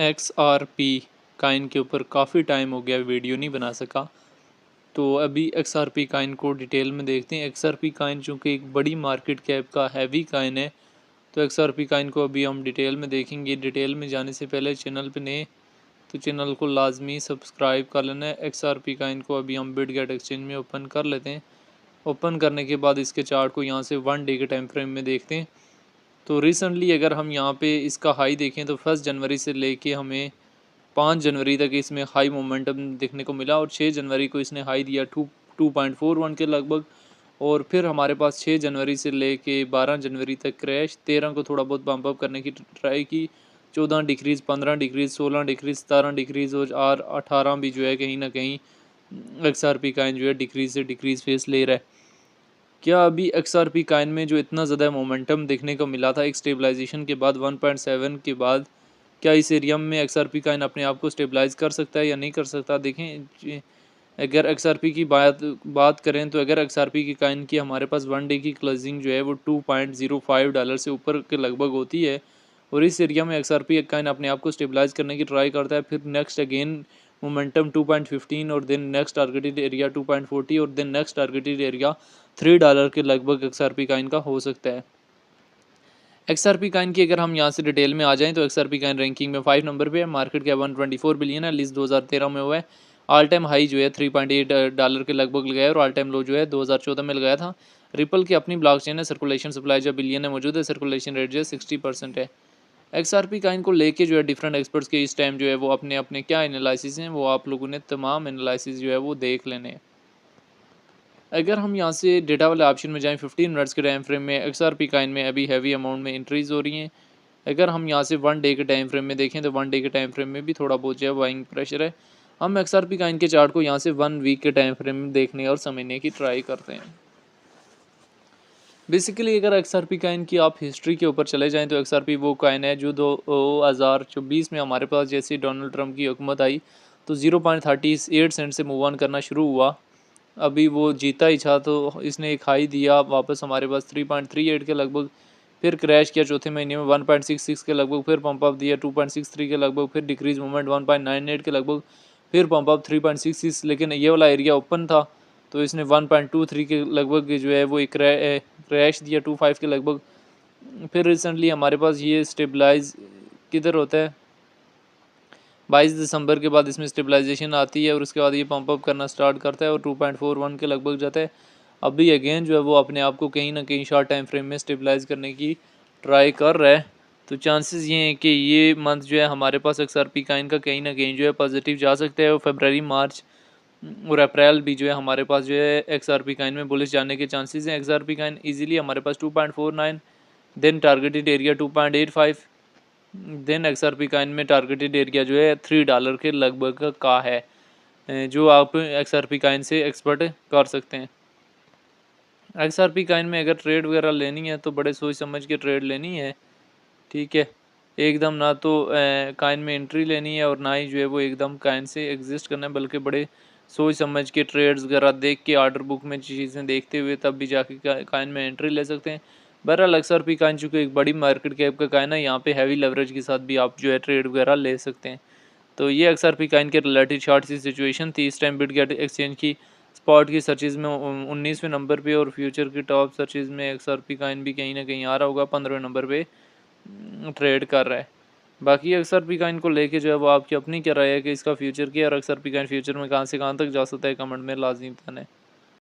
X R P Kine के ऊपर काफ़ी टाइम हो गया वीडियो नहीं बना सका, तो अभी एक्स आर पी काइन को डिटेल में देखते हैं। एक्स आर पी काइन चूँकि एक बड़ी मार्केट कैप का हैवी काइन है, तो एक्स आर पी काइन को अभी हम डिटेल में देखेंगे। डिटेल में जाने से पहले चैनल पे नए तो चैनल को लाजमी सब्सक्राइब कर लेना है। एक्स आर पी काइन को अभी हम बिटगेट एक्सचेंज में ओपन कर लेते हैं। ओपन करने के बाद इसके चार्ट को यहाँ से 1 डे के टाइम फ्रेम में देखते हैं। तो रिसेंटली अगर हम यहाँ पे इसका हाई देखें तो 1 जनवरी से लेके हमें 5 जनवरी तक इसमें हाई मोमेंटम देखने को मिला, और 6 जनवरी को इसने हाई दिया 2.41 के लगभग, और फिर हमारे पास 6 जनवरी से लेके 12 जनवरी तक क्रैश। 13 को थोड़ा बहुत बम्प अप करने की ट्राई की, 14 डिक्रीज़, 15 डिक्रीज़, 16 डिक्रीज़, 17 डिक्रीज़, और 18 भी जो है कहीं ना कहीं एक्स आर पी काइन जो है डिक्रीज़ से डिक्रीज़ फेस ले रहा है। क्या अभी एक्स आर पी काइन में जो इतना ज़्यादा मोमेंटम देखने को मिला था एक स्टेबलाइजेशन के बाद 1.7 के बाद, क्या इस एरिया में एक्स आर पी काइन अपने आप को स्टेबलाइज़ कर सकता है या नहीं कर सकता? देखें, अगर एक्स आर पी की बात करें तो अगर एक्स आर पी की काइन की हमारे पास 1 डे की क्लोजिंग जो है वो $2.05 से ऊपर के लगभग होती है, और इस एरिया में एक्स आर पी काइन अपने आप को स्टेबलाइज़ करने की ट्राई करता है, फिर नेक्स्ट अगेन मोमेंटम 2.15, और देन नेक्स्ट टारगेटेड एरिया 2.40, और देन नेक्स्ट टारगेटेड एरिया $3 के लगभग एक्स आर पी काइन का हो सकता है। एक्स आर पी काइन की अगर हम यहाँ से डिटेल में आ जाएं तो X R P coin ranking में 5 नंबर पे है, मार्केट कैप 124 बिलियन है, लिस्ट 2013 में हुआ है। ऑल टाइम हाई जो है $3.8 के लगभग लगाया, और ऑल टाइम लो जो है 2014 में लगाया था। रिपल की अपनी ब्लॉकचेन है, सर्कुलेशन सप्लाई जो बिलियन में मौजूद है, सर्कुलेशन रेट जो है 60% है। एक्स आर पी काइन को लेके जो है डिफरेंट एक्सपर्ट्स के इस टाइम जो है वो अपने अपने क्या एनालिसिस हैं, वो आप लोगों ने तमाम एनालिसिस जो है वो देख लेने हैं। अगर हम यहाँ से डेटा वाले ऑप्शन में जाएं 15 मिनट्स के टाइम फ्रेम में एक्स आर पी काइन में अभी हैवी अमाउंट में इंक्रीज़ हो रही हैं। अगर हम यहाँ से 1 डे के टाइम फ्रेम में देखें तो 1 डे के टाइम फ्रेम में भी थोड़ा बहुत जो है बाइंग प्रेशर है। हम एक्स आर पी काइन के चार्ट को यहाँ से 1 वीक के टाइम फ्रेम में देखने और समझने की ट्राई करते हैं। बेसिकली अगर एक्स आर पी काइन की आप हिस्ट्री के ऊपर चले जाएँ तो एक्स आर पी वो काइन है जो 2024 में हमारे पास जैसे डोनाल्ड ट्रंप की हुकूमत आई तो 0.38 सेंट से मूव ऑन करना शुरू हुआ। अभी वो जीता ही था, तो इसने एक हाई दिया वापस हमारे पास 3.38 के लगभग, फिर क्रैश किया चौथे महीने में 1.66 के लगभग, फिर पंप अप दिया 2.63 के लगभग, फिर डिक्रीज मूवमेंट 1.98 के लगभग, फिर पंप अप 3.66, लेकिन ये वाला एरिया ओपन था तो इसने 1.23 के लगभग जो है वो एक क्रैश दिया 2.5 के लगभग। फिर रिसेंटली हमारे पास ये स्टेबलाइज किधर होता है 22 दिसंबर के बाद इसमें स्टेबलाइजेशन आती है, और उसके बाद ये पंप अप करना स्टार्ट करता है और 2.41 के लगभग जाता है। अभी अगेन जो है वो अपने आप को कहीं ना कहीं शॉर्ट टाइम फ्रेम में स्टेबलाइज करने की ट्राई कर रहा है। तो चांसेस ये हैं कि ये मंथ जो है हमारे पास एक्स आर पी काइन का कहीं ना कहीं जो है पॉजिटिव जा सकता है, और फरवरी मार्च और अप्रैल भी जो है हमारे पास जो है एक्स आर पी काइन में बुलिश जाने के चांसेस हैं। X R P coin easily हमारे पास 2.49, then targeted area 2.85, then X R P coin में टारगेटेड एरिया जो है $3 के लगभग का है, जो आप एक्स आर पी काइन से एक्सपर्ट कर सकते हैं। एक्स आर पी काइन में अगर ट्रेड वगैरह लेनी है तो बड़े सोच समझ के ट्रेड लेनी है, ठीक है। एकदम ना तो काइन में एंट्री लेनी है और ना ही जो है वो एकदम काइन से एग्जिस्ट करना है, बल्कि बड़े सोच समझ के ट्रेड्स वगैरह देख के ऑर्डर बुक में चीज़ें देखते हुए तब भी जाके काइन में एंट्री ले सकते हैं। बहरहाल एक्स आर पी काइन चूँकि एक बड़ी मार्केट कैप का काइन है, यहाँ पे हैवी लेवरेज के साथ भी आप जो है ट्रेड वगैरह ले सकते हैं। तो ये एक्स आर पी काइन के रिलेटेड शॉर्ट सी सिचुएशन थी। इस टाइम बिटगेट एक्सचेंज की स्पॉट की सर्चेज में 19वें नंबर पे, और फ्यूचर की टॉप सर्चेज में एक्स आर पी काइन भी कहीं ना कहीं आ रहा होगा 15वें नंबर पे ट्रेड कर रहा है। बाकी एक्सआर पी काइन को लेके जो है वो आपकी अपनी क्या राय है कि इसका फ्यूचर क्या है, और एक्सआर पी काइन फ्यूचर में कहाँ से कहाँ तक जा सकता है, कमेंट में लाजमी बताना है।